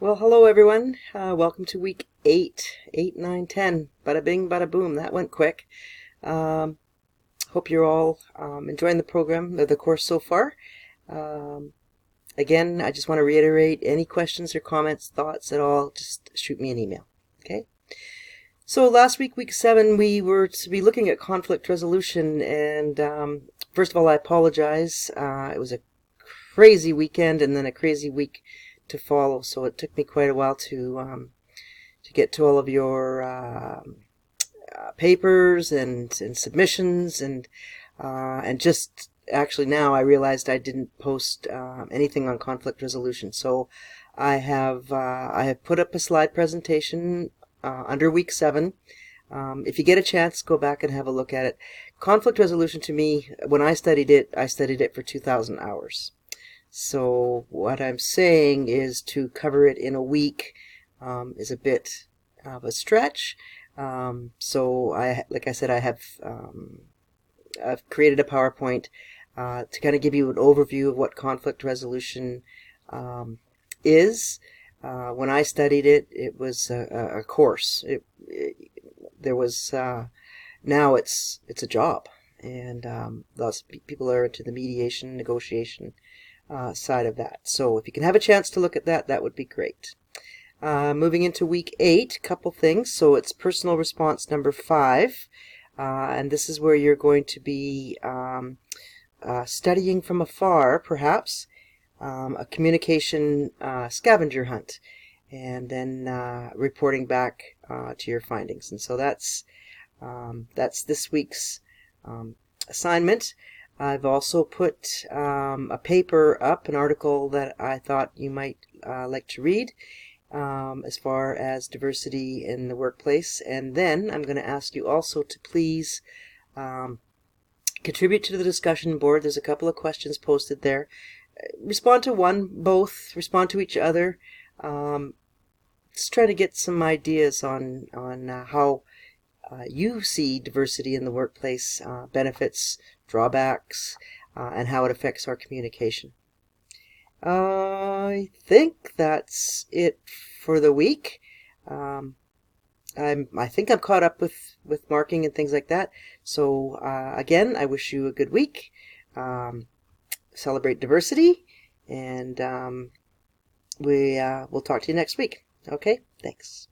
Well, hello everyone. Welcome to week 8, 8, 9, 10. Bada bing, bada boom. That went quick. Um, Hope you're all enjoying the program, the course so far. Um, Again, I just want to reiterate any questions or comments, thoughts at all, just shoot me an email. Okay? So last week, week 7, we were to be looking at conflict resolution. And first of all, I apologize. It was a crazy weekend and then a crazy week to follow, so it took me quite a while to get to all of your papers and submissions and just actually now I realized I didn't post anything on conflict resolution. So I have put up a slide presentation under week 7. If you get a chance, go back and have a look at it. Conflict resolution, to me, when I studied it for 2,000 hours. So what I'm saying is to cover it in a week is a bit of a stretch. So like I said, I've created a PowerPoint to kind of give you an overview of what conflict resolution is. When I studied it, it was a course. There was now it's a job, and lots of people are into the mediation, negotiation side of that. So if you can have a chance to look at that, that would be great. Moving into week 8, couple things. So it's personal response number 5, and this is where you're going to be studying from afar, perhaps, a communication scavenger hunt, and then reporting back to your findings. And so that's this week's assignment. I've also put a paper up, an article that I thought you might like to read as far as diversity in the workplace. And then I'm going to ask you also to please contribute to the discussion board. There's a couple of questions posted there. Respond to one, both, respond to each other. Just try to get some ideas on how you see diversity in the workplace, benefits, drawbacks, and how it affects our communication. I think that's it for the week. I think I'm caught up with marking and things like that. So again, I wish you a good week. Celebrate diversity, and we'll talk to you next week. Okay, thanks.